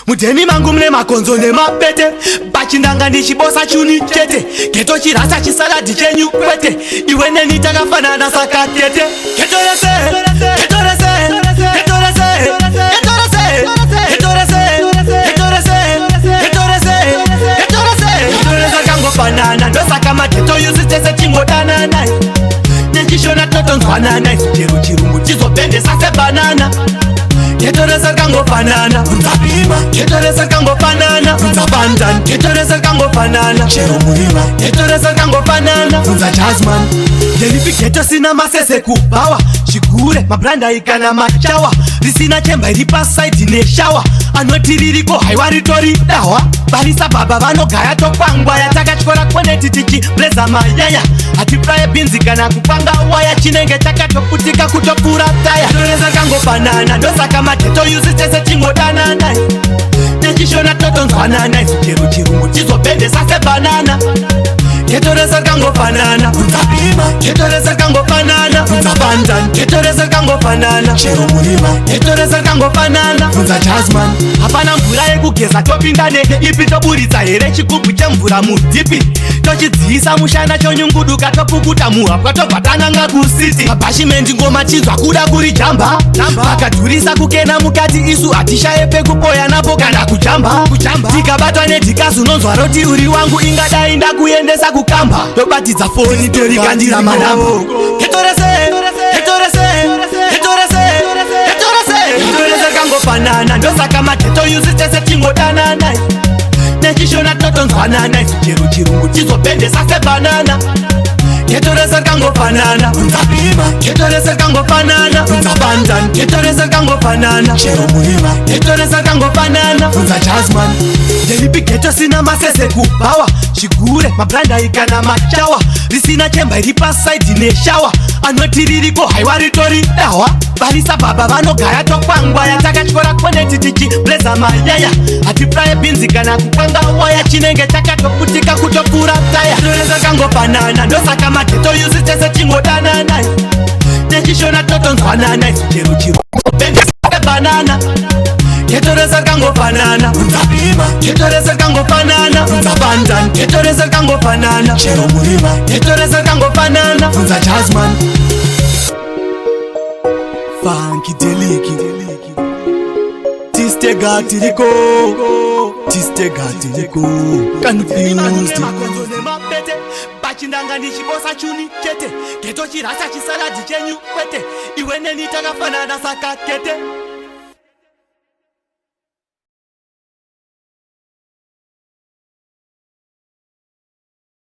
Mudheni mangu mune makonzo nemapete, pachindanga ndichibosa chuni chete, geto chirasa chisaladi chenyu kwete, iwe neni takafanana saka tete. Geto rese, geto rese, geto rese, geto rese, geto rese, geto rese, geto rese, geto rese, geto rese kangofanana, ndosaka mageto yusi tese chingodanana. Nechishona totonzwanana, chero chirungu chizopendesa sebanana. Geto rese kangofanana, unzapima. Geto rese kangofanana, unzabandan. Geto rese kangofanana, chero murima. Geto rese kangofanana, unza jazzman. Yelipi geto sina masese kubawa, chigure mabranda ikana machawa. Risina chemba iripa side ne shower. Anoti ririko haiwari tori dawa. Barisa baba vano gaya topangwa ya takachikora kwene titichi bleza mayaya. Ati praye binzi kana kupanga waya, chinenge chakatoputika kutopura taya. Geto rese kangofanana, ndosaka mageto yusi tese chingodanana. Nechishona totonzwanana, chero chirungu chizopendesa sebanana. Geto rese kangofanana, unzapima. Geto rese kangofanana, unzabandan. Geto rese kangofanana, chero murima. Geto rese kangofanana, unza jazzman. Hapana mvura yekugeza topinda neke ipi, toburitsa here chigubhu chemvura mudhipi. Tochidziisa mushana chonyunguduka, topukuta muhapwa tobvatananga kusiti. Mabhashimendi ngoma chinzwa kuda kuri jamba, vakadhurisa kukena mukati, isu hatishaye pekupoya napo kana kujamba. Tikabatwa nedhikazi unonzwa roti uri wangu, ingadai ndakuendesa kukamba. Tobatidza foni terikandira manamba. Geto rese, geto rese, geto rese, geto rese, geto rese kangofanana, ndosaka mageto yusi tese chingodanana. Nechishona totonzwanana, chero chirungu chizopendesa sebanana. Geto rese kangofanana, unzapima. Geto rese kangofanana, unzabandan. Geto rese kangofanana, chero murima. Geto rese kangofanana, unza jazzman. Yelipi geto sina masese kubawa, chigure mabranda ikana machawa. Risina chemba iripa side ne shower. Anoti ririko haiwari tori dawa. Barisa baba vano gaya topangwa ya takachikora kwene titichi bleza mayaya. Ati praye binzi kana kupanga waya, chinenge chakatoputika kutopura taya. Geto rese kangofanana, ndosaka mageto yusi tese chingodanana. Nechishona totonzwanana, chero chirungu banana. Geto rese kangofanana, unzapima. Geto rese kangofanana, unzabandan. Geto rese kangofanana, chero murima. Geto rese kangofanana, unza jazzman. Funky deliki, tistega tiriko, tistega tiriko. Confused. Pachindanga ndichibosa chuni chete, geto chirasa chisaladi chenyu kwete, iwe neni takafanana saka tete.